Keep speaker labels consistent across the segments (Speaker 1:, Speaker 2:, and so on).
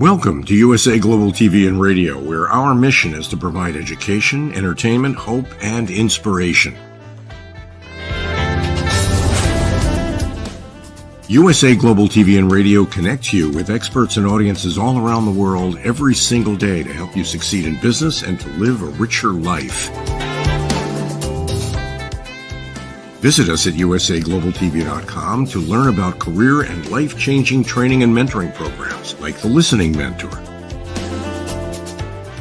Speaker 1: Welcome to USA Global TV and Radio, where our mission is to provide education, entertainment, hope, and inspiration. USA Global TV and Radio connects you with experts and audiences all around the world every single day to help you succeed in business and to live a richer life. Visit us at usaglobaltv.com to learn about career and life-changing training and mentoring programs like the Listening Mentor.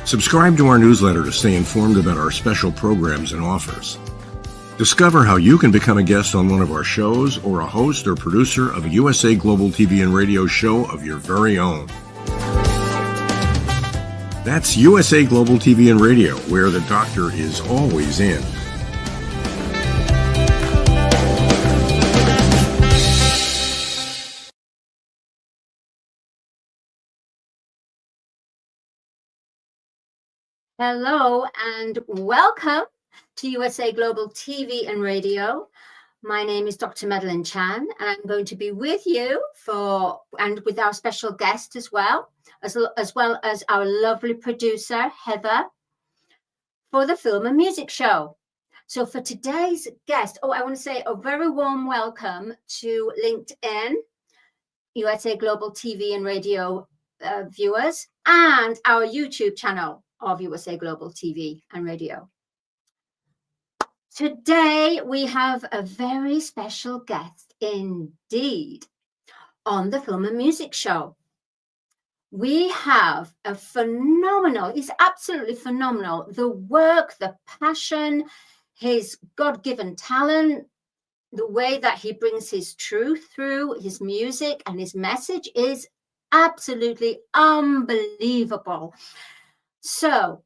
Speaker 1: Subscribe to our newsletter to stay informed about our special programs and offers. Discover how you can become a guest on one of our shows or a host or producer of a USA Global TV and Radio show of your very own. That's USA Global TV and Radio, where the doctor is always in.
Speaker 2: Hello and welcome to USA Global TV and Radio. My name is Dr. Madalenechan, and I'm going to be with you and with our special guest as well as our lovely producer, Heather, for the film and music show. So for today's guest, I want to say a very warm welcome to LinkedIn, USA Global TV and Radio viewers, and our YouTube channel of USA Global TV and Radio. Today, we have a very special guest indeed on the film and music show. We have a phenomenal, he's absolutely phenomenal. The work, the passion, his God-given talent, the way that he brings his truth through his music and his message is absolutely unbelievable. So,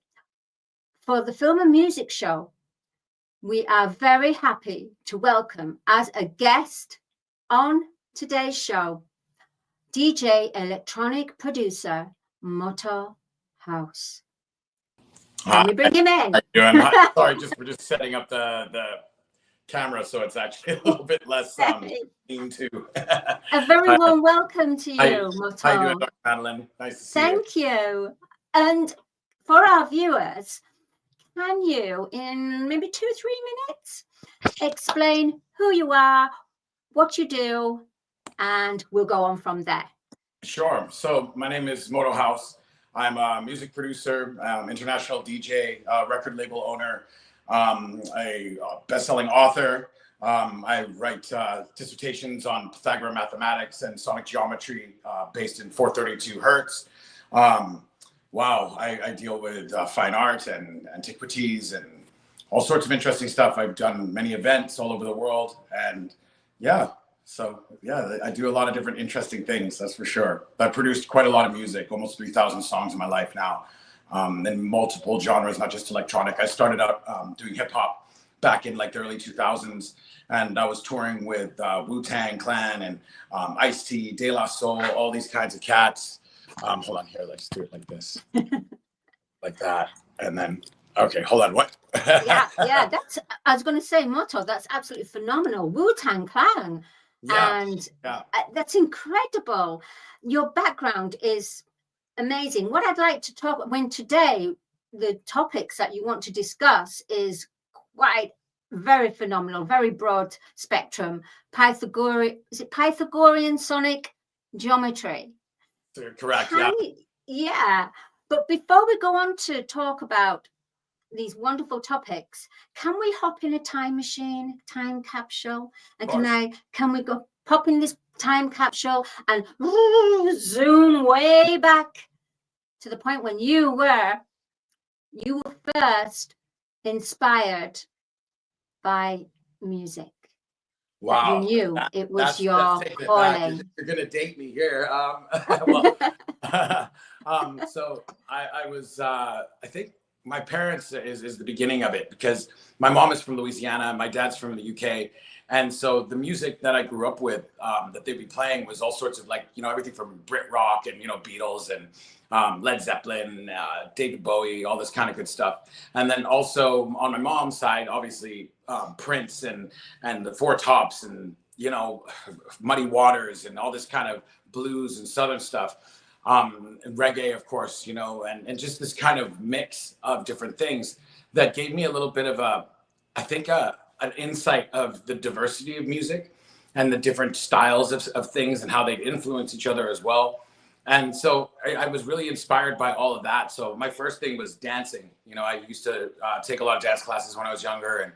Speaker 2: for the film and music show, we are very happy to welcome as a guest on today's show, DJ electronic producer, Motoe Haus. Can we bring him in?
Speaker 3: Sorry, we're just setting up the camera so it's actually a little bit less keen to.
Speaker 2: A very warm welcome to you, Motoe.
Speaker 3: How you doing, Dr. Madeleine? Nice to see you.
Speaker 2: Thank you. And for our viewers, can you, in maybe 2-3 minutes, explain who you are, what you do, and we'll go on from there?
Speaker 3: Sure. So my name is Motoe Haus. I'm a music producer, international DJ, record label owner, a best-selling author. I write dissertations on Pythagorean mathematics and sonic geometry based in 432 hertz. Wow, I deal with fine art and antiquities and all sorts of interesting stuff. I've done many events all over the world, and I do a lot of different interesting things, that's for sure. I've produced quite a lot of music, almost 3,000 songs in my life now, in multiple genres, not just electronic. I started out doing hip hop back in like the early 2000s, and I was touring with Wu-Tang Clan and Ice-T, De La Soul, all these kinds of cats. Hold on here, let's do it like this, like that, and then, okay, hold on, what?
Speaker 2: yeah, I was going to say, Motoe, that's absolutely phenomenal. Wu-Tang Clan. And that's incredible. Your background is amazing. What I'd like to talk when today, the topics that you want to discuss is quite very phenomenal, very broad spectrum. Pythagorean sonic geometry?
Speaker 3: Correct.
Speaker 2: Yeah. But before we go on to talk about these wonderful topics, can we hop in a time machine, time capsule? And can we go pop in this time capsule and zoom way back to the point when you were first inspired by music?
Speaker 3: Wow.
Speaker 2: You knew it was your calling.
Speaker 3: You're going to date me here. So I was, I think my parents is the beginning of it, because my mom is from Louisiana, my dad's from the UK. And so the music that I grew up with, that they'd be playing was all sorts of like, everything from Brit rock and, Beatles and Led Zeppelin, David Bowie, all this kind of good stuff. And then also on my mom's side, obviously Prince and the Four Tops and, Muddy Waters and all this kind of blues and Southern stuff. And reggae, of course, and just this kind of mix of different things that gave me a little bit of an insight of the diversity of music and the different styles of things and how they influence each other as well. And so I was really inspired by all of that. So my first thing was dancing. I used to take a lot of dance classes when I was younger. And,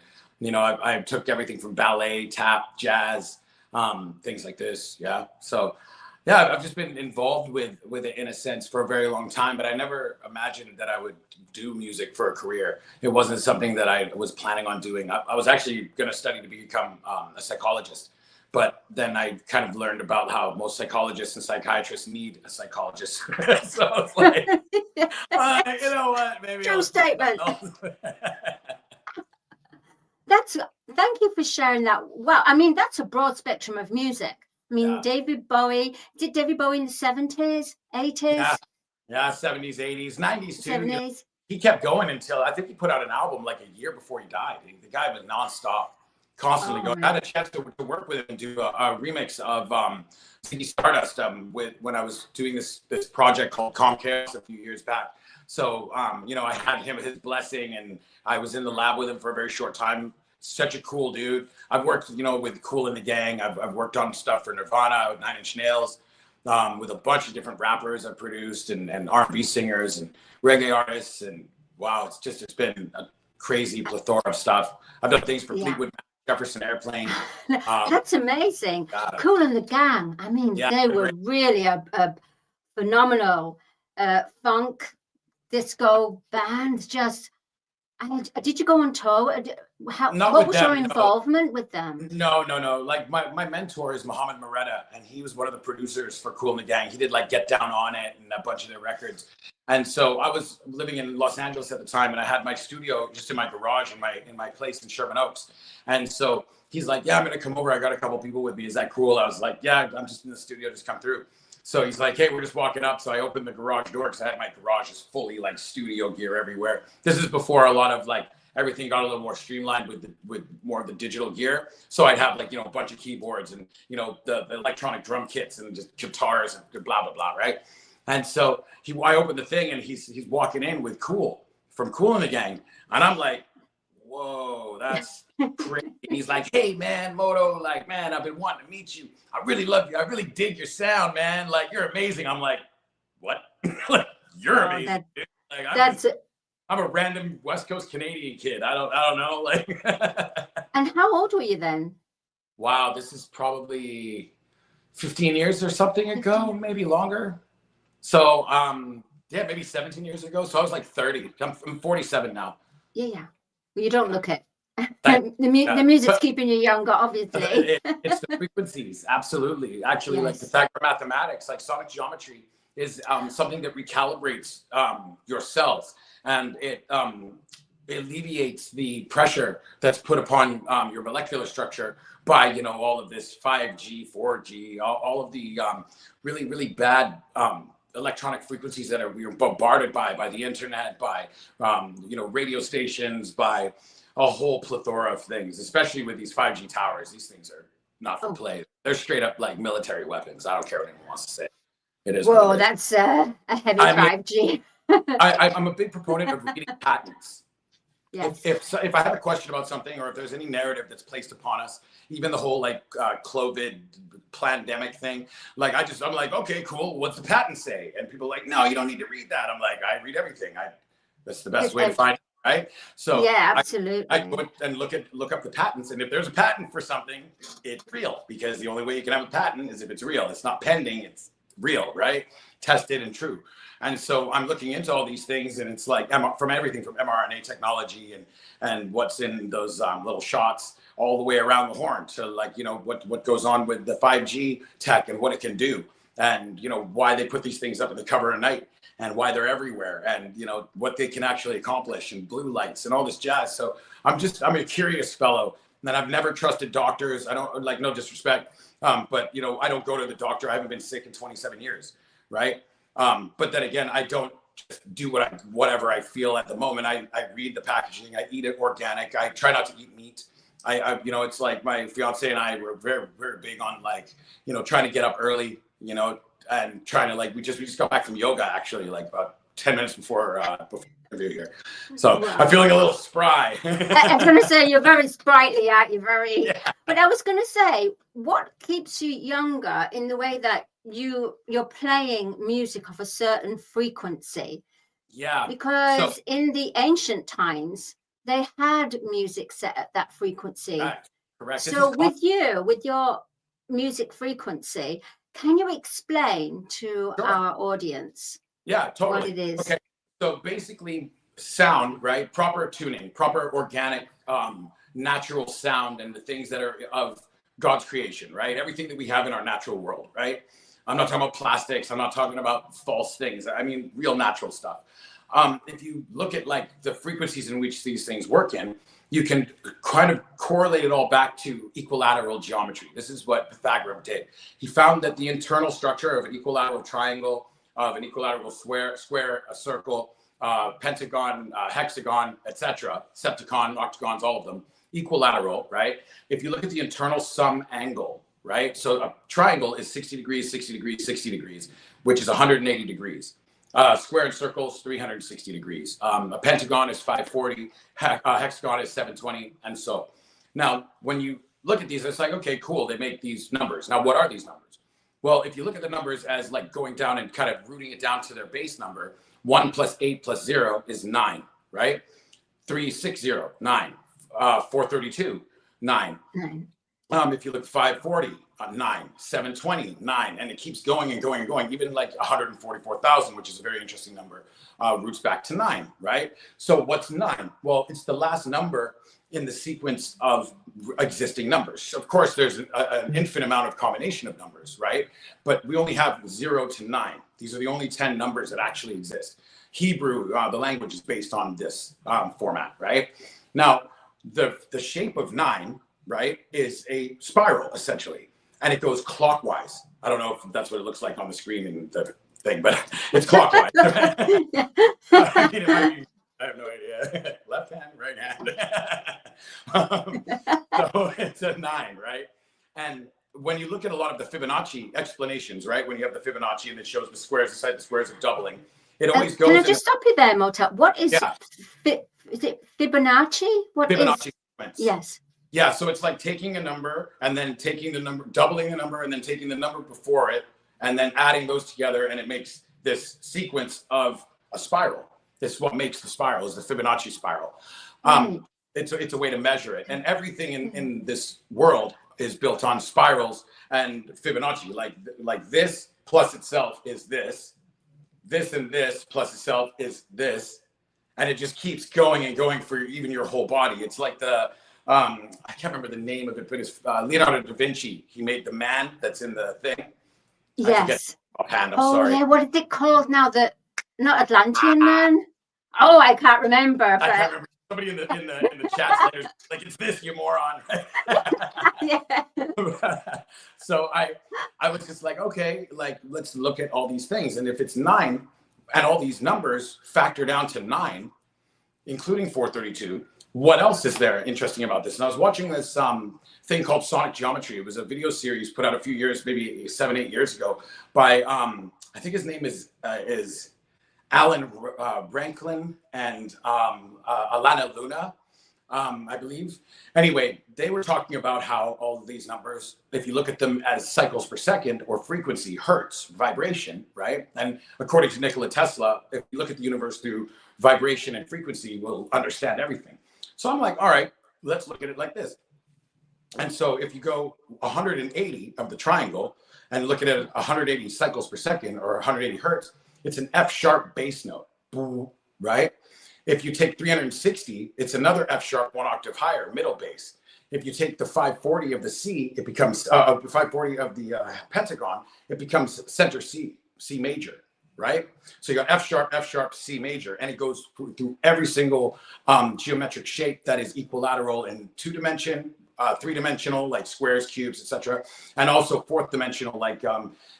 Speaker 3: I took everything from ballet, tap, jazz, things like this. Yeah. So, yeah, I've just been involved with it in a sense for a very long time, but I never imagined that I would do music for a career. It wasn't something that I was planning on doing. I was actually going to study to become a psychologist, but then I kind of learned about how most psychologists and psychiatrists need a psychologist. So it's like, you know what? Maybe
Speaker 2: true statement. Thank you for sharing that. Well, I mean, that's a broad spectrum of music. I mean, David Bowie, did David Bowie in the 70s, 80s?
Speaker 3: Yeah, 70s, 80s, 90s too.
Speaker 2: 70s.
Speaker 3: He kept going until, I think he put out an album like a year before he died. The guy was nonstop, constantly going. I had a chance to work with him and do a remix of Ziggy Stardust when I was doing this project called Comcast a few years back. So, I had his blessing, and I was in the lab with him for a very short time. Such a cool dude. I've worked, with Kool and the Gang. I've worked on stuff for Nirvana, with 9 Inch Nails, with a bunch of different rappers I've produced and R&B singers and reggae artists. And wow, it's been a crazy plethora of stuff. I've done things for Fleetwood Mac, Jefferson Airplane.
Speaker 2: That's amazing. Kool and the Gang. I mean, they were really a phenomenal funk disco band. Did you go on tour? What was your involvement with them?
Speaker 3: No. Like my mentor is Mohammed Moretta, and he was one of the producers for Kool and the Gang. He did like Get Down on It and a bunch of their records. And so I was living in Los Angeles at the time, and I had my studio just in my garage in my place in Sherman Oaks. And so he's like, "Yeah, I'm gonna come over. I got a couple people with me. Is that cool?" I was like, "Yeah, I'm just in the studio. Just come through." So he's like, "Hey, we're just walking up." So I opened the garage door because I had my garage just fully like studio gear everywhere. This is before a lot of like everything got a little more streamlined with more of the digital gear. So I'd have like, a bunch of keyboards and, the electronic drum kits and just guitars and blah, blah, blah. Right. And so I opened the thing and he's walking in with Kool from Kool and the Gang. And I'm like, whoa, that's crazy. And he's like, "Hey man, Moto, like, man, I've been wanting to meet you. I really love you. I really dig your sound, man. Like, you're amazing." I'm like, "What?" Like, "You're amazing." Like, I'm a random West Coast Canadian kid. I don't know. Like,
Speaker 2: and how old were you then?
Speaker 3: Wow, this is probably 15 years or something ago, maybe longer. So, maybe 17 years ago. So I was like 30. I'm 47 now.
Speaker 2: Yeah. Well, you don't look it. The music's keeping you younger, obviously.
Speaker 3: It's the frequencies, absolutely. Actually, like Pythagorean mathematics, like sonic geometry is something that recalibrates your cells, and it alleviates the pressure that's put upon your molecular structure by all of this 5G, 4G, all of the really, really bad electronic frequencies that we're bombarded by the internet, by radio stations, by a whole plethora of things, especially with these 5G towers. These things are not for play. They're straight up like military weapons. I don't care what anyone wants to say. It is.
Speaker 2: Whoa,
Speaker 3: what it is.
Speaker 2: that's a heavy 5G.
Speaker 3: I'm a big proponent of reading patents.
Speaker 2: Yes.
Speaker 3: If I have a question about something, or if there's any narrative that's placed upon us, even the whole like COVID pandemic thing, like I'm like, okay, cool. What's the patent say? And people are like, no, you don't need to read that. I'm like, I read everything. That's the best way to find it, right? So
Speaker 2: yeah, absolutely.
Speaker 3: I go and look up the patents, and if there's a patent for something, it's real, because the only way you can have a patent is if it's real. It's not pending, it's real, right? Tested and true. And so I'm looking into all these things, and it's like from everything from mRNA technology and what's in those little shots all the way around the horn to, like, you know, what goes on with the 5G tech and what it can do, and, you know, why they put these things up in the cover at night and why they're everywhere, and, you know, what they can actually accomplish, and blue lights and all this jazz. So I'm a curious fellow, and I've never trusted doctors. I don't, like, no disrespect, but, you know, I don't go to the doctor. I haven't been sick in 27 years, right? But then again, I don't just do whatever I feel at the moment. I read the packaging. I eat it organic. I try not to eat meat. I you know, it's like my fiance and I were very, very big on, like, you know, trying to get up early, you know, and trying to, like, we just got back from yoga, actually, like about 10 minutes before the interview here. So wow. I'm feeling a little spry.
Speaker 2: I was going to say, you're very sprightly, aren't you? Very. Yeah. But I was going to say, what keeps you younger in the way that you're playing music of a certain frequency?
Speaker 3: Yeah.
Speaker 2: Because in the ancient times, they had music set at that frequency.
Speaker 3: Correct.
Speaker 2: So with your music frequency, can you explain to our audience?
Speaker 3: Yeah, totally.
Speaker 2: What it is?
Speaker 3: Okay. So basically, sound, right? Proper tuning, proper organic, natural sound, and the things that are of God's creation, right? Everything that we have in our natural world, right? I'm not talking about plastics. I'm not talking about false things. I mean, real natural stuff. If you look at, like, the frequencies in which these things work in, you can kind of correlate it all back to equilateral geometry. This is what Pythagoras did. He found that the internal structure of an equilateral triangle, of an equilateral square, a circle, pentagon, hexagon, etc., septagon, octagons, all of them, equilateral, right? If you look at the internal sum angle, right? So a triangle is 60 degrees, 60 degrees, 60 degrees, which is 180 degrees. Square and circles, 360 degrees. A pentagon is 540, hexagon is 720, and so. Now, when you look at these, it's like, okay, cool, they make these numbers. Now, what are these numbers? Well, if you look at the numbers as, like, going down and kind of rooting it down to their base number, 1 plus 8 plus 0 is 9, right? 360, 9. 432, 9. If you look 540, 9, 720, 9, and it keeps going and going and going. Even like 144,000, which is a very interesting number, roots back to 9, right? So what's 9? Well, it's the last number in the sequence of existing numbers. Of course, there's an infinite amount of combination of numbers, right? But we only have 0 to 9. These are the only 10 numbers that actually exist. Hebrew, the language, is based on this format, right? Now, the shape of 9, right, is a spiral, essentially, and it goes clockwise. I don't know if that's what it looks like on the screen in the thing, but it's clockwise. I have no idea. Left hand, right hand. So it's a 9, right? And when you look at a lot of the Fibonacci explanations, right, when you have the Fibonacci and it shows the squares inside the squares of doubling, it always goes.
Speaker 2: Can I just stop you there, Motoe? What is is it Fibonacci? What
Speaker 3: Fibonacci
Speaker 2: is?
Speaker 3: sequence.
Speaker 2: Yes.
Speaker 3: Yeah, so it's like taking a number and then taking the number, doubling the number, and then taking the number before it, and then adding those together, and it makes this sequence of a spiral. This is what makes the spiral, is the Fibonacci spiral. It's a way to measure it, and everything in this world is built on spirals and Fibonacci. Like this plus itself is this, this and this plus itself is this, and it just keeps going and going for even your whole body. It's like the I can't remember the name of it, but it's Leonardo da Vinci. He made the man that's in the thing.
Speaker 2: Yes.
Speaker 3: I'm sorry.
Speaker 2: Yeah, what is it called now? Not Atlantean man. Oh, I can't remember. But...
Speaker 3: I can't remember. Somebody in the chat said, like, it's this, you moron.
Speaker 2: Yeah.
Speaker 3: So I was just like, okay, like, let's look at all these things, and if it's 9, and all these numbers factor down to 9, including 432. what else is there interesting about this? And I was watching this thing called Sonic Geometry. It was a video series put out a few years, maybe 7-8 years ago, by I think his name is Alan Ranklin and Alana Luna, I believe. Anyway, they were talking about how all of these numbers, if you look at them as cycles per second or frequency, hertz, vibration, right? And according to Nikola Tesla, if you look at the universe through vibration and frequency, we'll understand everything. So I'm like, all right, let's look at it like this. And so if you go 180 of the triangle and look at it 180 cycles per second or 180 hertz, it's an F sharp bass note, right? If you take 360, it's another F sharp 1 octave higher, middle bass. If you take the 540 of the C, it becomes 540 of the pentagon, it becomes center C, C major, right? So you got F sharp, C major, and it goes through every single geometric shape that is equilateral in 2-dimension, 3-dimensional, like squares, cubes, etc., and also 4th dimensional, like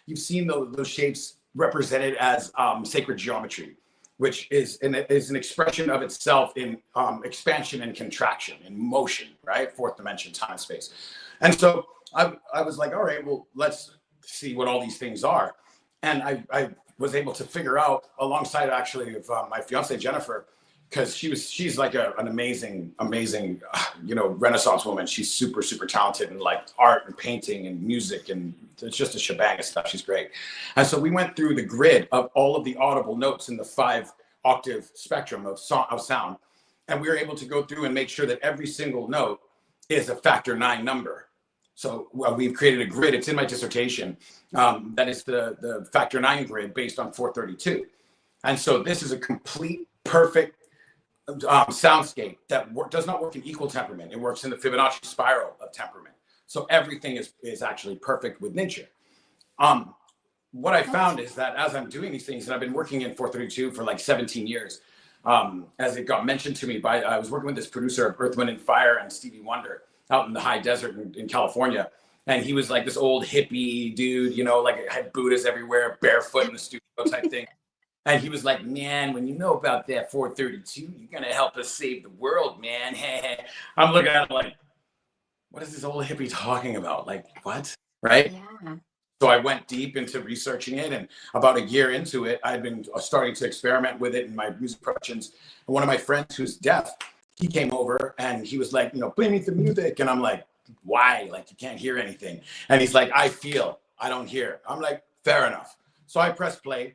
Speaker 3: you've seen those shapes represented as sacred geometry, which is an expression of itself in expansion and contraction, in motion, right? 4th dimension, time and space. And so I was like, all right, well, let's see what all these things are. And I was able to figure out, alongside actually of my fiance Jennifer, because she's like an amazing Renaissance woman. She's super talented in like art and painting and music, and it's just a shebang of stuff. She's great. And so we went through the grid of all of the audible notes in the 5-octave spectrum of sound, and we were able to go through and make sure that every single note is a factor 9 number. So we've created a grid. It's in my dissertation. That is the factor 9 grid based on 432. And so this is a complete, perfect soundscape that does not work in equal temperament. It works in the Fibonacci spiral of temperament. So everything is actually perfect with nature. What I found is that as I'm doing these things, and I've been working in 432 for like 17 years, as it got mentioned to me by, I was working with this producer of Earth, Wind and Fire and Stevie Wonder out in the high desert in California. And he was like this old hippie dude, like had Buddhas everywhere, barefoot in the studio type thing. And he was like, man, when you know about that 432, you're going to help us save the world, man. I'm looking at him like, what is this old hippie talking about? Like, what? Right?
Speaker 2: Yeah.
Speaker 3: So I went deep into researching it. And about a year into it, I'd been starting to experiment with it in my music productions. And one of my friends who's deaf, he came over and he was like, play me the music. And I'm like, why? Like, you can't hear anything. And he's like, I feel, I don't hear. I'm like, fair enough. So I press play.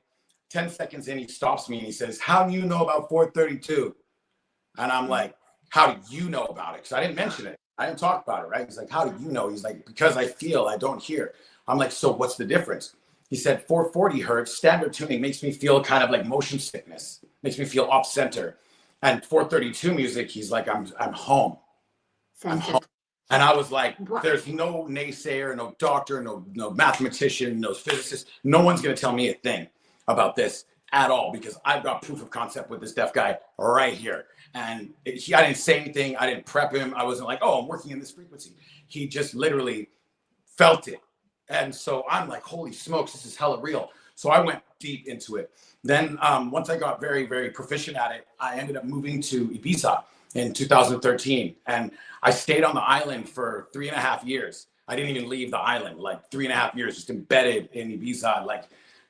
Speaker 3: 10 seconds in, he stops me and he says, how do you know about 432? And I'm like, how do you know about it? Because I didn't mention it. I didn't talk about it, right? He's like, how do you know? He's like, because I feel, I don't hear. I'm like, so what's the difference? He said, 440 hertz, standard tuning makes me feel kind of like motion sickness, makes me feel off center. And 432 music, he's like, I'm home. I'm home. And I was like, there's no naysayer, no doctor, no mathematician, no physicist. No one's going to tell me a thing about this at all, because I've got proof of concept with this deaf guy right here. And I didn't say anything. I didn't prep him. I wasn't like, oh, I'm working in this frequency. He just literally felt it. And so I'm like, holy smokes, this is hella real. So I went deep into it. Then once I got very, very proficient at it, I ended up moving to Ibiza in 2013. And I stayed on the island for 3.5 years. I didn't even leave the island, like 3.5 years, just embedded in Ibiza, like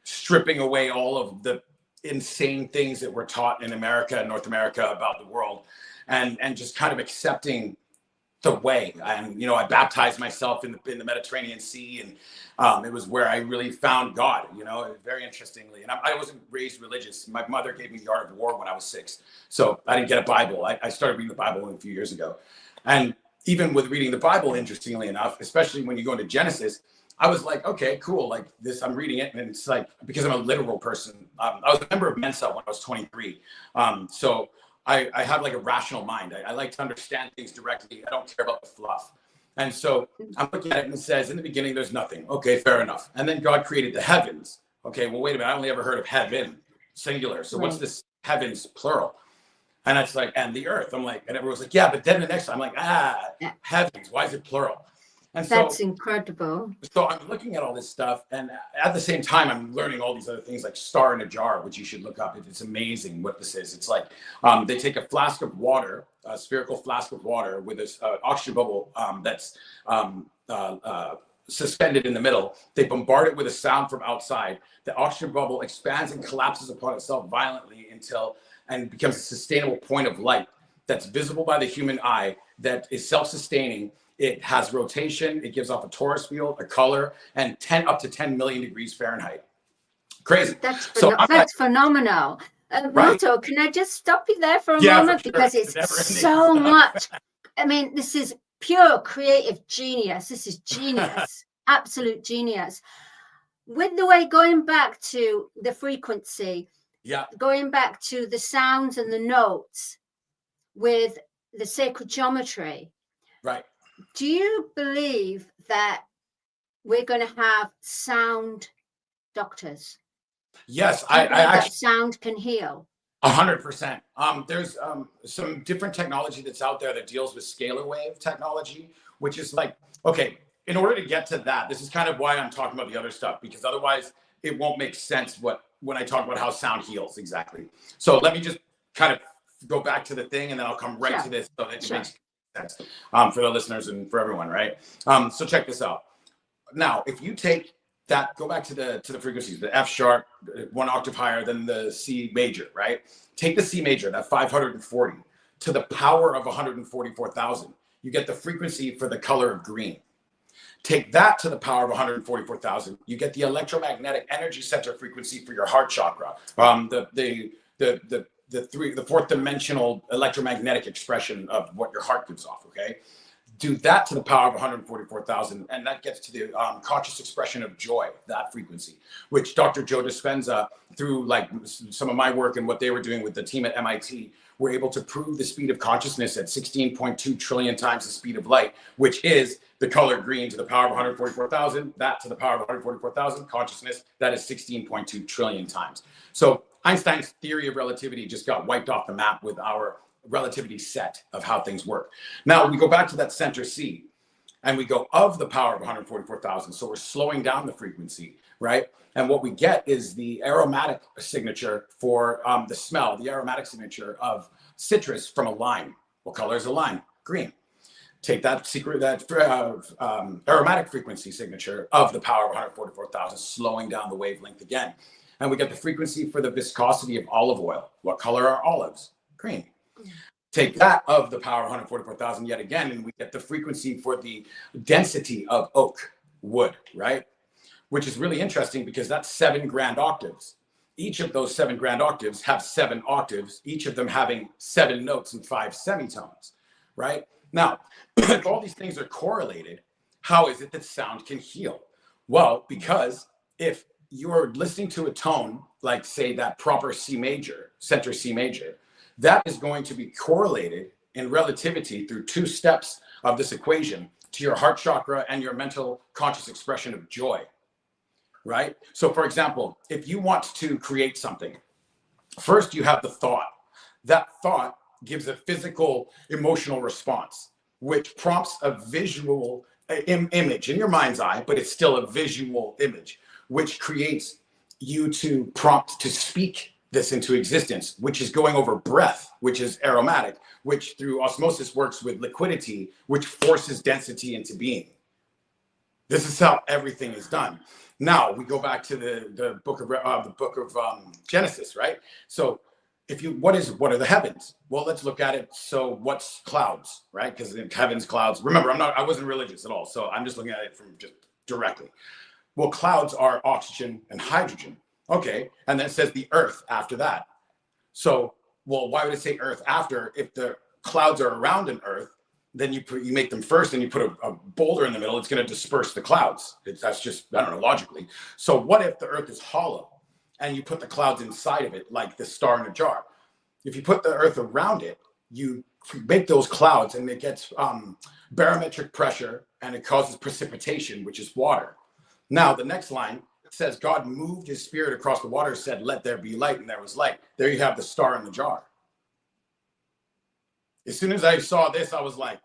Speaker 3: stripping away all of the insane things that were taught in America and North America about the world, and just kind of accepting the way. And I baptized myself in the Mediterranean Sea, and it was where I really found God. Very interestingly. And I wasn't raised religious. My mother gave me the Art of War when I was 6, so I didn't get a Bible. I started reading the Bible a few years ago, and even with reading the Bible, interestingly enough, especially when you go into Genesis, I was like, okay, cool. Like this, I'm reading it, and it's like, because I'm a literal person. I was a member of Mensa when I was 23. So I have like a rational mind. I like to understand things directly. I don't care about the fluff. And so I'm looking at it and it says, in the beginning, there's nothing. Okay, fair enough. And then God created the heavens. Okay, well, wait a minute. I only ever heard of heaven, singular. So what's this heavens, plural? And it's like, and the earth. I'm like, and everyone's like, yeah, but then the next time, I'm like, heavens, why is it plural? And
Speaker 2: That's incredible.
Speaker 3: so I'm looking at all this stuff, and at the same time, I'm learning all these other things like star in a jar, which you should look up. It's amazing what this is. It's like they take a flask of water, a spherical flask of water with this oxygen bubble that's suspended in the middle. They bombard it with a sound from outside. The oxygen bubble expands and collapses upon itself violently and becomes a sustainable point of light that's visible by the human eye, that is self-sustaining. It has rotation. It gives off a torus field, a color, and up to 10 million degrees Fahrenheit. Crazy.
Speaker 2: That's phenomenal.
Speaker 3: Right?
Speaker 2: Motoe, can I just stop you there for a
Speaker 3: Yeah,
Speaker 2: moment?
Speaker 3: for sure.
Speaker 2: Because it's so much. I mean, this is pure creative genius. This is genius, absolute genius. With the way going back to the frequency, going back to the sounds and the notes with the sacred geometry.
Speaker 3: Right.
Speaker 2: Do you believe that we're going to have sound doctors?
Speaker 3: Yes,
Speaker 2: I actually, that sound can heal.
Speaker 3: 100%. There's some different technology that's out there that deals with scalar wave technology, which is like, okay, in order to get to that, this is kind of why I'm talking about the other stuff, because otherwise it won't make sense when I talk about how sound heals exactly. So let me just kind of go back to the thing, and then I'll come right to this so that it makes sense for the listeners and for everyone, right? So check this out. Now, if you take that, go back to the frequencies, the F sharp, 1 octave higher than the C major, right? Take the C major, that 540, to the power of 144,000. You get the frequency for the color of green. Take that to the power of 144,000. You get the electromagnetic energy center frequency for your heart chakra. The fourth dimensional electromagnetic expression of what your heart gives off. Okay. Do that to the power of 144,000, and that gets to the conscious expression of joy, that frequency, which Dr. Joe Dispenza, through like some of my work and what they were doing with the team at MIT, were able to prove the speed of consciousness at 16.2 trillion times the speed of light, which is the color green to the power of 144,000, that to the power of 144,000, consciousness, that is 16.2 trillion times. So Einstein's theory of relativity just got wiped off the map with our relativity set of how things work. Now we go back to that center C, and we go of the power of 144,000. So we're slowing down the frequency, right? And what we get is the aromatic signature for the smell, the aromatic signature of citrus from a lime. What color is a lime? Green. Take that aromatic frequency signature of the power of 144,000, slowing down the wavelength again. And we get the frequency for the viscosity of olive oil. What color are olives? Green. Take that of the power of 144,000 yet again, and we get the frequency for the density of oak wood, right? Which is really interesting because that's 7 grand octaves. Each of those 7 grand octaves have 7 octaves, each of them having 7 notes and 5 semitones, right? Now, if all these things are correlated, how is it that sound can heal? Well, because if you're listening to a tone, like say that proper C major, center C major, that is going to be correlated in relativity through 2 steps of this equation to your heart chakra and your mental conscious expression of joy, right? So for example, if you want to create something, first you have the thought. That thought gives a physical emotional response, which prompts a visual image in your mind's eye, but it's still a visual image, which creates you to prompt to speak this into existence, which is going over breath, which is aromatic, which through osmosis works with liquidity, which forces density into being. This is how everything is done. Now we go back to the book of Genesis, right? So what are the heavens? Well, let's look at it. So what's clouds, right? Because heavens, clouds. Remember, I wasn't religious at all, so I'm just looking at it from just directly. Well, clouds are oxygen and hydrogen. Okay, and then it says the earth after that. So, well, why would it say earth after? If the clouds are around an earth, then you make them first and you put a boulder in the middle, it's going to disperse the clouds. That's just, I don't know, logically. So what if the earth is hollow and you put the clouds inside of it like the star in a jar? If you put the earth around it, you make those clouds and it gets barometric pressure and it causes precipitation, which is water. Now, the next line says God moved his spirit across the water, said, let there be light, and there was light. There you have the star in the jar. As soon as I saw this, I was like,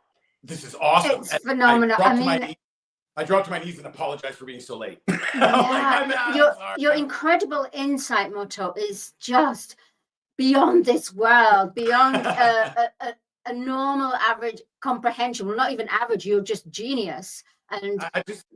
Speaker 3: this is awesome.
Speaker 2: It's phenomenal. I mean,
Speaker 3: I dropped to my knees and apologized for being so late.
Speaker 2: Yeah, your incredible insight, Motoe, is just beyond this world, beyond a normal average comprehension. Well, not even average, you're just genius. And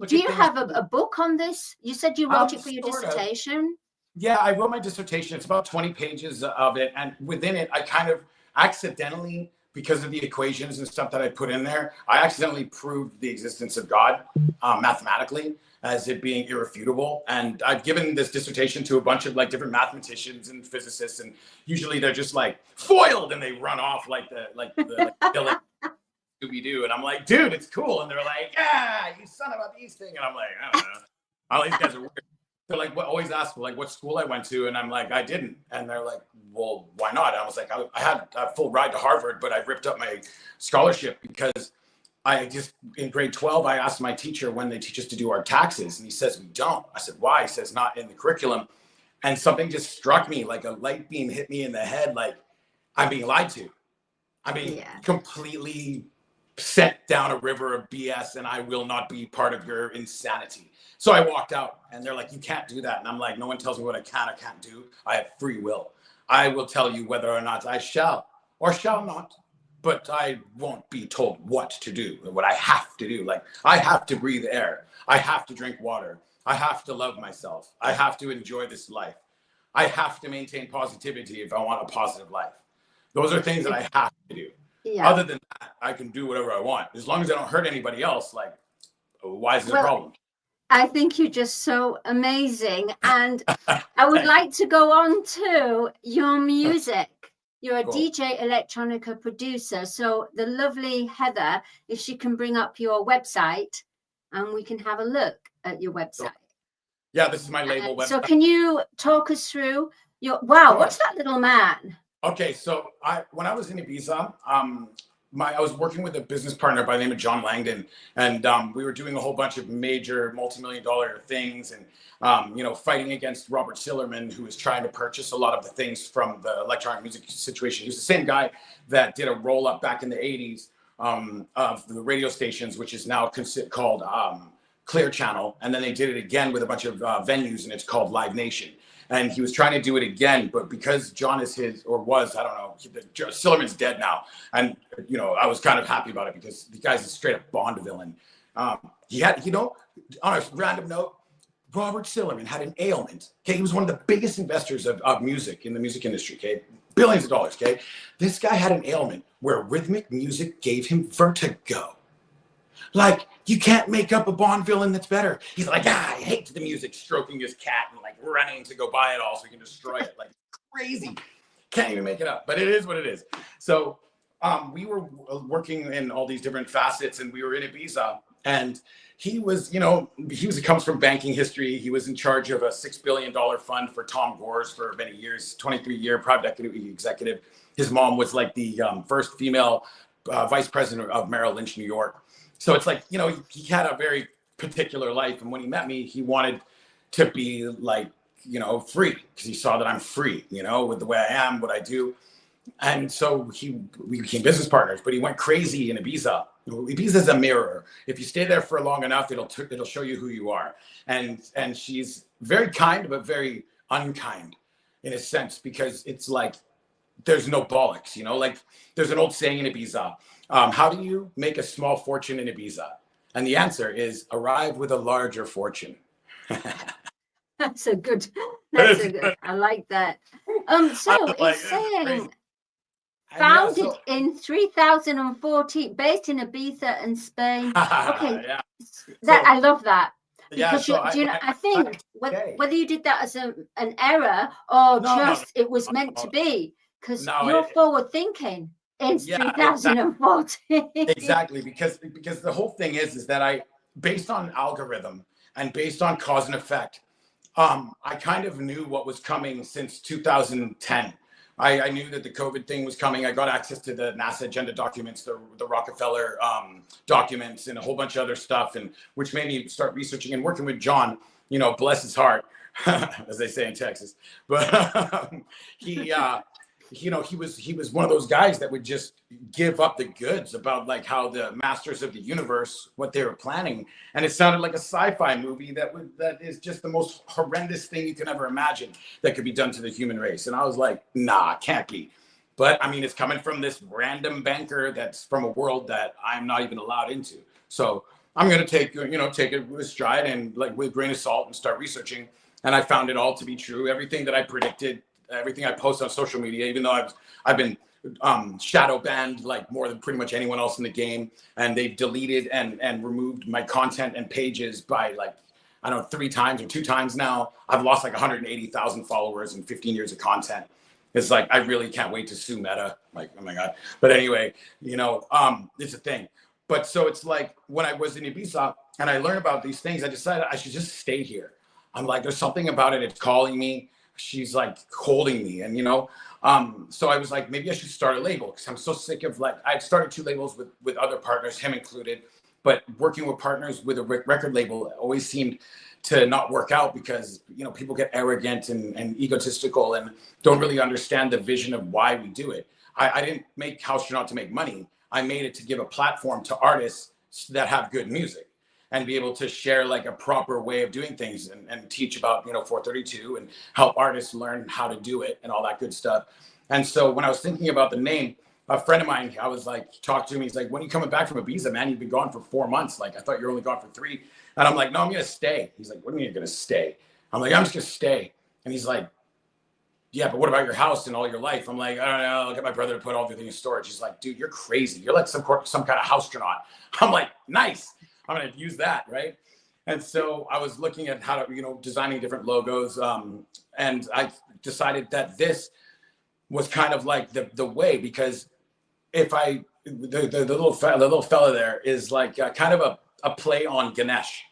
Speaker 2: do you have a book on this? You said you wrote it for your dissertation.
Speaker 3: Yeah, I wrote my dissertation. It's about 20 pages of it. And within it, I kind of accidentally, because of the equations and stuff that I put in there, I accidentally proved the existence of God mathematically as it being irrefutable. And I've given this dissertation to a bunch of like different mathematicians and physicists, and usually they're just like foiled and they run off like the villain Scooby-Doo. And I'm like, dude, it's cool. And they're like, ah, you son of a beast thing. And I'm like, I don't know. All these guys are weird. They're like, always ask like what school I went to, and I'm like, I didn't. And they're like, well, why not? And I was like, I had a full ride to Harvard, but I ripped up my scholarship because I just, in grade 12, I asked my teacher when they teach us to do our taxes, and he says, we don't. I said, why? He says, not in the curriculum. And something just struck me, like a light beam hit me in the head, like I'm being lied to. I'm being completely sent down a river of BS, and I will not be part of your insanity. So I walked out, and they're like, you can't do that. And I'm like, no one tells me what I can or can't do. I have free will. I will tell you whether or not I shall or shall not, but I won't be told what to do, what I have to do. Like, I have to breathe air. I have to drink water. I have to love myself. I have to enjoy this life. I have to maintain positivity if I want a positive life. Those are things that I have to do. Yeah. Other than that, I can do whatever I want. As long as I don't hurt anybody else, like, why is it a problem?
Speaker 2: I think you're just so amazing. And I would like to go on to your music. You're a DJ electronica producer. So the lovely Heather, if she can bring up your website and we can have a look at your website.
Speaker 3: Yeah, this is my label website.
Speaker 2: So can you talk us through your, wow, what's that little man?
Speaker 3: Okay, so when I was in Ibiza, I was working with a business partner by the name of John Langdon, and we were doing a whole bunch of major multi-million-dollar things, and you know, fighting against Robert Sillerman, who was trying to purchase a lot of the things from the electronic music situation. He was the same guy that did a roll-up back in the 80s of the radio stations, which is now called Clear Channel, and then they did it again with a bunch of venues, and it's called Live Nation. And he was trying to do it again, but because John is his, or was, I don't know, Sillerman's dead now. And, you know, I was kind of happy about it because the guy's a straight up Bond villain. He had, you know, on a random note, Robert Sillerman had an ailment. Okay. He was one of the biggest investors of music in the music industry. Okay. Billions of dollars. Okay. This guy had an ailment where rhythmic music gave him vertigo. Like, you can't make up a Bond villain that's better. He's like, I hate the music, stroking his cat and like running to go buy it all so he can destroy it. Like, crazy. Can't even make it up, but it is what it is. So we were working in all these different facets, and we were in Ibiza, and he was, you know, he comes from banking history. He was in charge of a $6 billion fund for Tom Gores for many years, 23-year private equity executive. His mom was like the first female vice president of Merrill Lynch, New York. So it's like, you know, he had a very particular life. And when he met me, he wanted to be like, you know, free, because he saw that I'm free, you know, with the way I am, what I do. And so we became business partners, but he went crazy in Ibiza. Ibiza is a mirror. If you stay there for long enough, it'll show you who you are. And she's very kind, but very unkind in a sense, because it's like, there's no bollocks, you know, like there's an old saying in Ibiza. How do you make a small fortune in Ibiza? And the answer is arrive with a larger fortune.
Speaker 2: That's a good, I like that. So it's saying founded in 2014, based in Ibiza and Spain. Okay, I love that. Because I think whether you did that as an error or it was meant to be, because you're forward thinking. It's 2014.
Speaker 3: Exactly, because the whole thing is that I, based on algorithm and based on cause and effect, I kind of knew what was coming since 2010. I knew that the COVID thing was coming. I got access to the NASA agenda documents, the Rockefeller documents, and a whole bunch of other stuff, and which made me start researching and working with John. You know, bless his heart, as they say in Texas. But you know, he was one of those guys that would just give up the goods about like how the masters of the universe, what they were planning. And it sounded like a sci-fi movie that is just the most horrendous thing you can ever imagine that could be done to the human race. And I was like, nah, can't be. But I mean, it's coming from this random banker that's from a world that I'm not even allowed into. So I'm going to take it with stride and like with a grain of salt and start researching. And I found it all to be true. Everything that I predicted, everything I post on social media, even though I've been shadow banned like more than pretty much anyone else in the game. And they've deleted and removed my content and pages by like, I don't know, 3 times or 2 times now. I've lost like 180,000 followers in 15 years of content. It's like, I really can't wait to sue Meta. Like, oh my God. But anyway, you know, it's a thing. But so it's like when I was in Ibiza and I learned about these things, I decided I should just stay here. I'm like, there's something about it. It's calling me. She's like holding me. And, you know, so I was like, maybe I should start a label because I'm so sick of like, I'd started 2 labels with other partners, him included, but working with partners with a record label always seemed to not work out because, you know, people get arrogant and egotistical and don't really understand the vision of why we do it. I didn't make Haustronaut to make money. I made it to give a platform to artists that have good music and be able to share like a proper way of doing things and teach about, you know, 432 and help artists learn how to do it and all that good stuff. And so when I was thinking about the name, a friend of mine, I was like, talked to him. He's like, when are you coming back from Ibiza, man? You've been gone for 4 months. Like, I thought you were only gone for 3. And I'm like, no, I'm going to stay. He's like, what do you mean you're going to stay? I'm like, I'm just going to stay. And he's like, yeah, but what about your house and all your life? I'm like, I don't know. I'll get my brother to put everything in storage. He's like, dude, you're crazy. You're like some kind of Haustronaut. I'm like, nice. I'm going to use that. Right. And so I was looking at how to, you know, designing different logos. And I decided that this was kind of like the way, because if the little fella there is like kind of a play on Ganesh,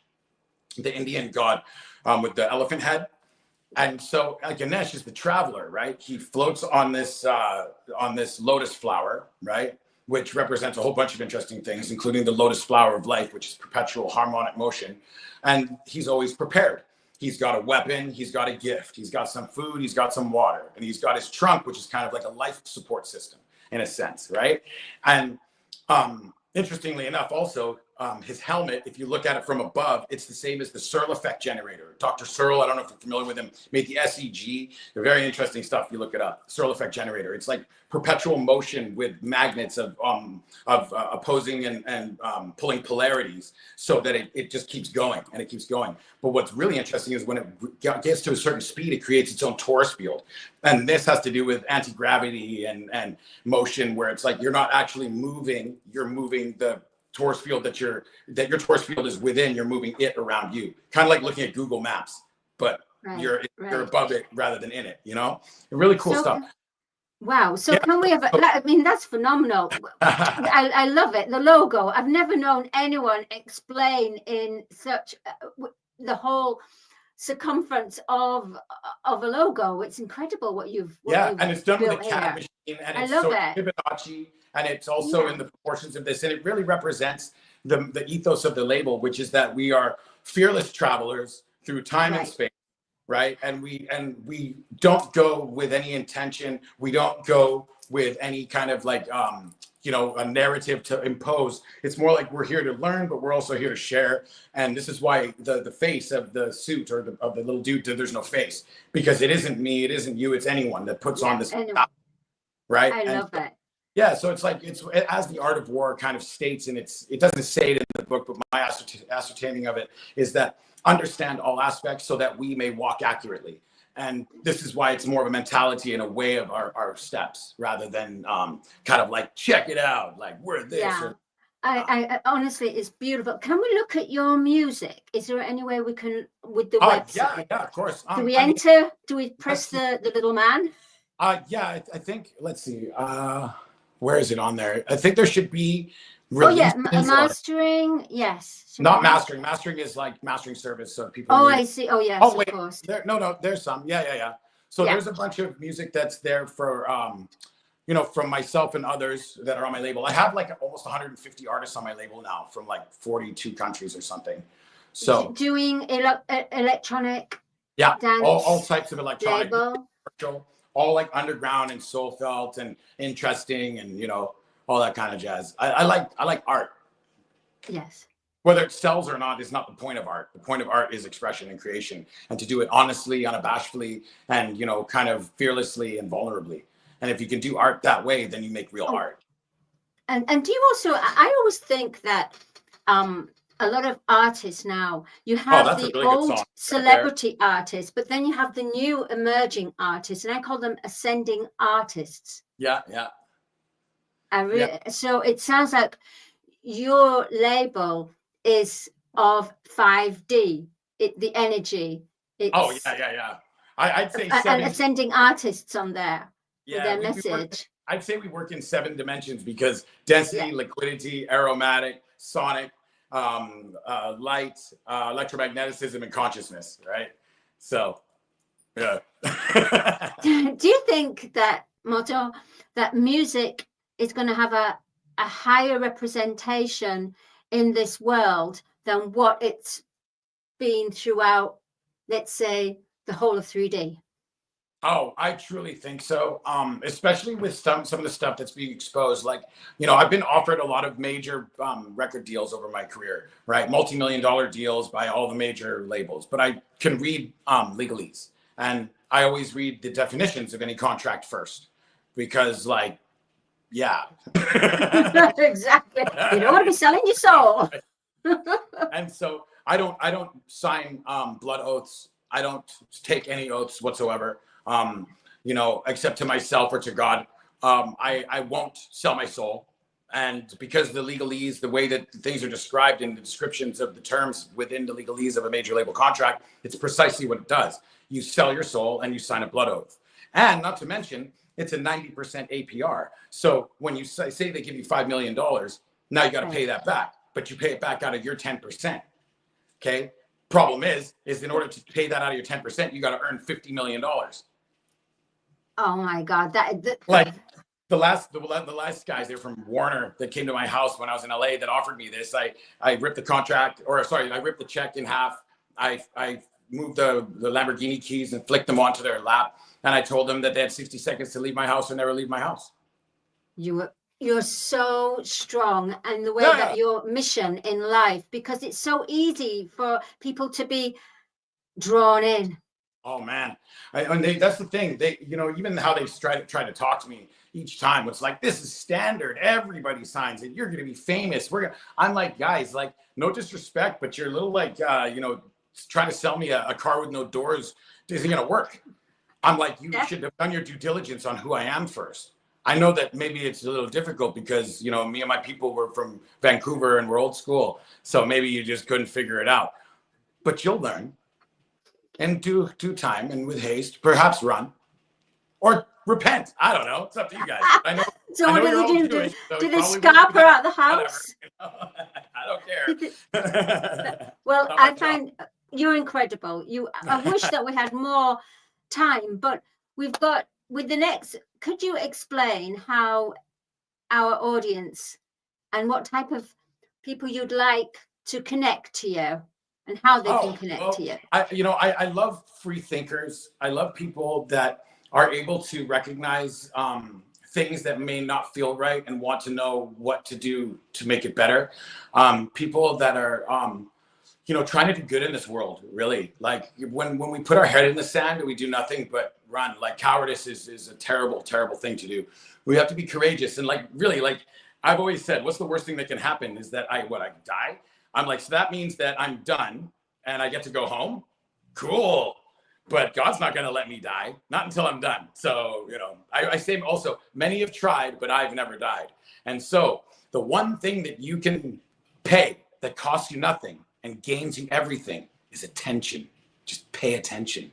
Speaker 3: the Indian god with the elephant head. And so Ganesh is the traveler, right? He floats on this lotus flower, right? Which represents a whole bunch of interesting things, including the lotus flower of life, which is perpetual harmonic motion. And he's always prepared. He's got a weapon, he's got a gift, he's got some food, he's got some water, and he's got his trunk, which is kind of like a life support system in a sense, right? And interestingly enough, also, his helmet, if you look at it from above, it's the same as the Searle effect generator. Dr. Searle, I don't know if you're familiar with him, made the SEG. They're very interesting stuff if you look it up. Searle effect generator. It's like perpetual motion with magnets of opposing and pulling polarities so that it just keeps going and it keeps going. But what's really interesting is when it gets to a certain speed, it creates its own torus field. And this has to do with anti-gravity and motion, where it's like you're not actually moving, you're moving the torus field that your torus field is within, you're moving it around you, kind of like looking at Google Maps, but you're above it rather than in it, you know. Really cool stuff.
Speaker 2: Wow. So can we have I mean, that's phenomenal. I love it. The logo, I've never known anyone explain in such the whole circumference of a logo. It's incredible what you've
Speaker 3: and it's done with a CAD machine, and
Speaker 2: I
Speaker 3: it's
Speaker 2: love
Speaker 3: so
Speaker 2: it.
Speaker 3: Fibonacci. And it's also in the proportions of this. And it really represents the ethos of the label, which is that we are fearless travelers through time and space, right? And we don't go with any intention. We don't go with any kind of like, you know, a narrative to impose. It's more like we're here to learn, but we're also here to share. And this is why the face of the suit or of the little dude, there's no face, because it isn't me, it isn't you, it's anyone that puts on this, right?
Speaker 2: I love it.
Speaker 3: Yeah, so it's like as the Art of War kind of states, and it doesn't say it in the book, but my ascertaining of it is that understand all aspects so that we may walk accurately. And this is why it's more of a mentality and a way of our steps rather than kind of like check it out, like we're this.
Speaker 2: Yeah. I honestly, it's beautiful. Can we look at your music? Is there any way we can with the website?
Speaker 3: Yeah, of course.
Speaker 2: Do we enter? Do we press the little man?
Speaker 3: Yeah, I think. Let's see. Where is it on there? I think there should be.
Speaker 2: Mastering. Yes.
Speaker 3: Not mastering. Mastering is like mastering service, so people.
Speaker 2: I see. Oh yes.
Speaker 3: Oh wait.
Speaker 2: Of course.
Speaker 3: No. There's some. Yeah. So there's a bunch of music that's there for you know, from myself and others that are on my label. I have like almost 150 artists on my label now from like 42 countries or something. So
Speaker 2: doing electronic.
Speaker 3: Yeah.
Speaker 2: Dance
Speaker 3: all types of electronic.
Speaker 2: Label.
Speaker 3: all like underground and soul felt and interesting and, you know, all that kind of jazz. I like art.
Speaker 2: Yes.
Speaker 3: Whether it sells or not is not the point of art. The point of art is expression and creation, and to do it honestly, unabashedly, and, you know, kind of fearlessly and vulnerably. And if you can do art that way, then you make real art.
Speaker 2: And do you also, I always think that a lot of artists now, you have the
Speaker 3: really
Speaker 2: old celebrity artists, but then you have the new emerging artists, and I call them ascending artists.
Speaker 3: Yeah.
Speaker 2: So it sounds like your label is of 5D, the energy. It's,
Speaker 3: yeah. I'd say
Speaker 2: and ascending artists on there with their message.
Speaker 3: I'd say we work in 7 dimensions because density, liquidity, aromatic, sonic, light, electromagnetism, and consciousness, right? So, yeah.
Speaker 2: Do you think that, Motoe, that music is going to have a higher representation in this world than what it's been throughout, let's say, the whole of 3D?
Speaker 3: Oh, I truly think so. Especially with some of the stuff that's being exposed. Like, you know, I've been offered a lot of major record deals over my career, right? Multi-million-dollar deals by all the major labels. But I can read legalese, and I always read the definitions of any contract first, because, like, yeah.
Speaker 2: Exactly. You don't want to be selling your soul.
Speaker 3: And so I don't sign blood oaths. I don't take any oaths whatsoever. You know, except to myself or to God. I won't sell my soul. And because the legalese, the way that things are described in the descriptions of the terms within the legalese of a major label contract, it's precisely what it does. You sell your soul and you sign a blood oath. And not to mention, it's a 90% APR. So when you say they give you $5 million, now you got to pay that back, but you pay it back out of your 10%. Okay. Problem is in order to pay that out of your 10%, you got to earn $50 million.
Speaker 2: Oh my God.
Speaker 3: Like the last guys, they're from Warner that came to my house when I was in LA that offered me this. I ripped the contract, or sorry, I ripped the check in half. I moved the Lamborghini keys and flicked them onto their lap. And I told them that they had 60 seconds to leave my house or never leave my house.
Speaker 2: You're so strong, and the way that your mission in life, because it's so easy for people to be drawn in.
Speaker 3: Oh man, that's the thing. They, you know, even how they try to talk to me each time, it's like, this is standard. Everybody signs it. You're going to be famous. I'm like, guys, like, no disrespect, but you're a little like, you know, trying to sell me a car with no doors isn't going to work. I'm like, you should have done your due diligence on who I am first. I know that maybe it's a little difficult because, you know, me and my people were from Vancouver and we're old school. So maybe you just couldn't figure it out, but you'll learn. And due time and with haste, perhaps run or repent. I don't know. It's up to you guys. I know.
Speaker 2: So what did they do? Did they scarp her out the house?
Speaker 3: I don't care.
Speaker 2: Well, I find you're incredible. I wish that we had more time, but we've got with the next. Could you explain how our audience and what type of people you'd like to connect to you? And how they can connect to you.
Speaker 3: I love free thinkers. I love people that are able to recognize things that may not feel right and want to know what to do to make it better. People that are, you know, trying to do good in this world, really. Like when we put our head in the sand and we do nothing but run, like cowardice is a terrible, terrible thing to do. We have to be courageous. And like, really, like I've always said, what's the worst thing that can happen is that I die. I'm like, so that means that I'm done and I get to go home. Cool. But God's not going to let me die, not until I'm done. So, you know, I say also, many have tried, but I've never died. And so the one thing that you can pay that costs you nothing and gains you everything is attention. Just pay attention.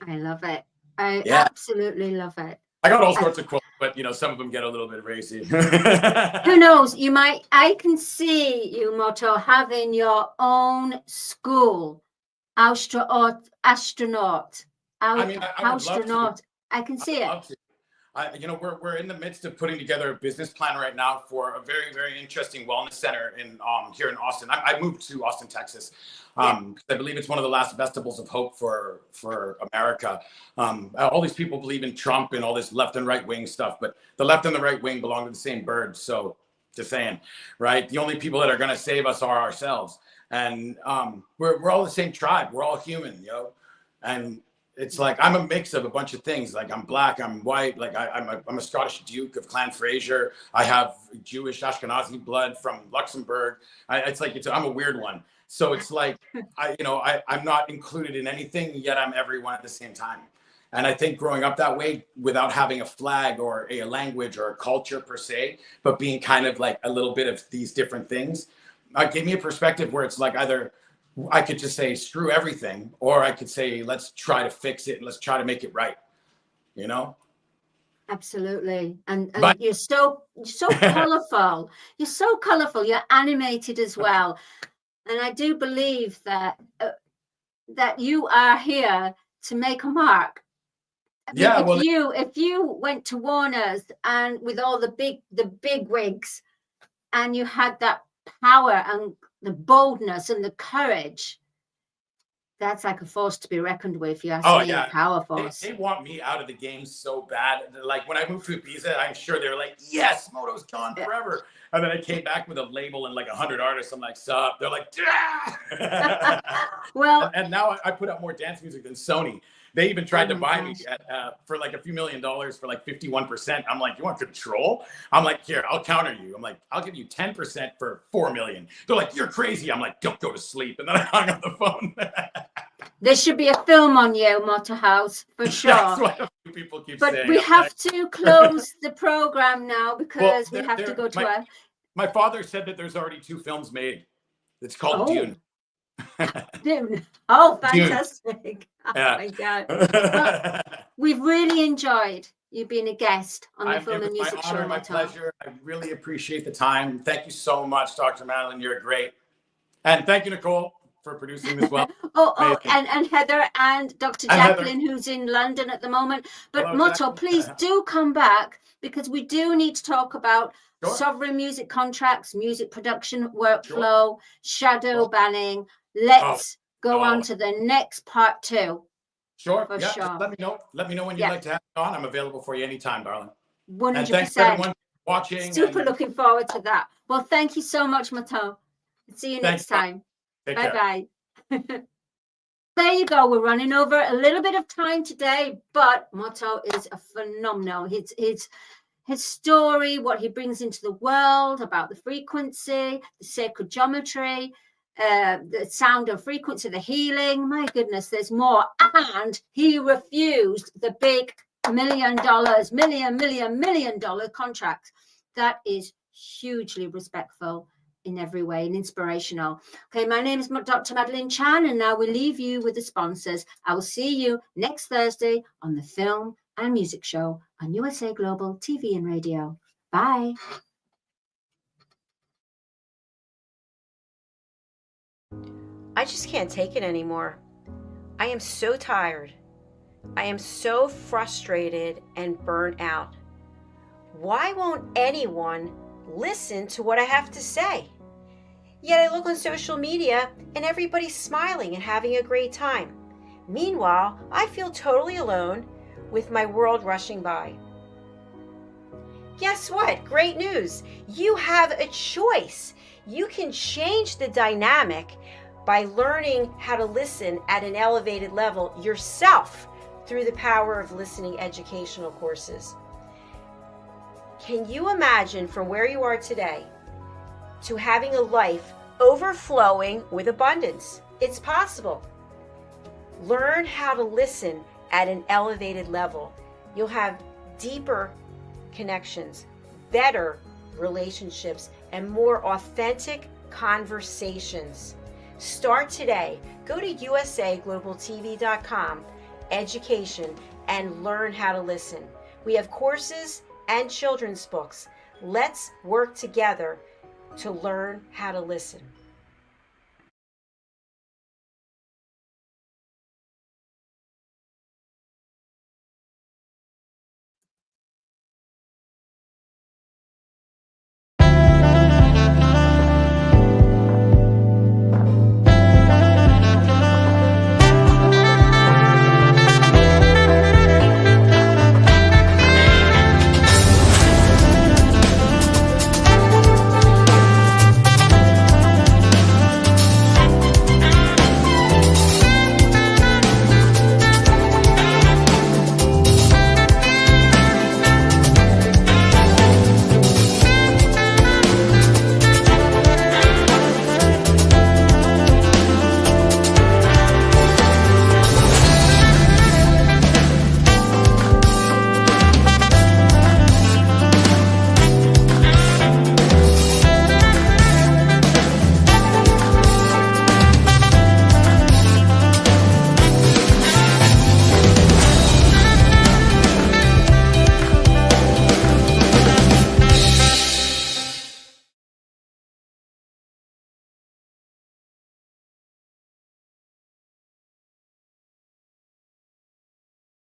Speaker 3: I
Speaker 2: love it. I absolutely love it.
Speaker 3: I got all sorts of quotes, but you know, some of them get a little bit racy.
Speaker 2: Who knows? I can see you, Motoe, having your own school, astronaut.
Speaker 3: I mean, I would love to.
Speaker 2: I can see it.
Speaker 3: we're in the midst of putting together a business plan right now for a very, very interesting wellness center in here in Austin. I moved to Austin, Texas. 'Cause I believe it's one of the last vestigals of hope for America. All these people believe in Trump and all this left and right wing stuff, but the left and the right wing belong to the same bird. So just saying, right? The only people that are going to save us are ourselves. And we're all the same tribe. We're all human, and it's like I'm a mix of a bunch of things. Like I'm black, I'm white, like I'm a Scottish Duke of Clan Fraser. I have Jewish Ashkenazi blood from Luxembourg. I'm a weird one. So it's like I'm not included in anything, yet I'm everyone at the same time. And I think growing up that way, without having a flag or a language or a culture per se, but being kind of like a little bit of these different things, gave me a perspective where it's like either I could just say screw everything, or I could say let's try to fix it and let's try to make it right.
Speaker 2: Absolutely. And
Speaker 3: But
Speaker 2: you're so colorful. You're so colorful. You're animated as well. And I do believe that that you are here to make a mark. If you went to Warner's and with all the big wigs, and you had that power and the boldness and the courage, that's like a force to be reckoned with. You ask me, a power force.
Speaker 3: They want me out of the game so bad. Like when I moved to Ibiza, I'm sure they were like, yes, Moto's gone forever. And then I came back with a label and like 100 artists. I'm like, sup? They're like,
Speaker 2: well,
Speaker 3: and now I put out more dance music than Sony. They even tried to buy me for like a few $1 million for like 51%. I'm like, you want control? I'm like, here, I'll counter you. I'm like, I'll give you 10% for $4 million. They're like, you're crazy. I'm like, don't go to sleep. And then I hung up the phone.
Speaker 2: There should be a film on you, Motoe Haus, for sure.
Speaker 3: That's what a few people keep saying.
Speaker 2: But we have to close the program now because we have to go to
Speaker 3: My father said that there's already 2 films made. It's called Dune.
Speaker 2: Dune. Oh, fantastic.
Speaker 3: Dune.
Speaker 2: Oh my God. Well, we've really enjoyed you being a guest on the Film and Music Show.
Speaker 3: My pleasure. I really appreciate the time. Thank you so much, Dr. Madalene. You're great. And thank you, Nicole, for producing this well.
Speaker 2: and Heather and Dr. Jacqueline, who's in London at the moment. But
Speaker 3: Hello,
Speaker 2: Motoe, please do come back, because we do need to talk about sovereign music contracts, music production workflow, shadow banning. Let's go on to the next part 2.
Speaker 3: Sure.
Speaker 2: For
Speaker 3: sure.
Speaker 2: Just
Speaker 3: let me know when you'd like to have me on. I'm available for you anytime, darling.
Speaker 2: 100%.
Speaker 3: And thanks everyone for watching.
Speaker 2: Super looking forward to that. Well, thank you so much, Motoe. See you next time. Bye-bye. There you go. We're running over a little bit of time today, but Motoe is a phenomenal. His story, what he brings into the world about the frequency, the sacred geometry, the sound and frequency, the healing. My goodness, there's more. And he refused the big $1 million contracts. That is hugely respectful in every way and inspirational. Okay, my name is Dr. Madelenechan, and now we leave you with the sponsors. I will see you next Thursday on the Film and Music Show on USA Global TV and Radio. Bye.
Speaker 4: I just can't take it anymore. I am so tired. I am so frustrated and burnt out. Why won't anyone listen to what I have to say? Yet I look on social media and everybody's smiling and having a great time. Meanwhile, I feel totally alone with my world rushing by. Guess what? Great news. You have a choice. You can change the dynamic by learning how to listen at an elevated level yourself through the power of listening educational courses. Can you imagine from where you are today to having a life overflowing with abundance? It's possible. Learn how to listen at an elevated level. You'll have deeper connections, better relationships, and more authentic conversations. Start today. Go to usaglobaltv.com, education, and learn how to listen. We have courses and children's books. Let's work together to learn how to listen.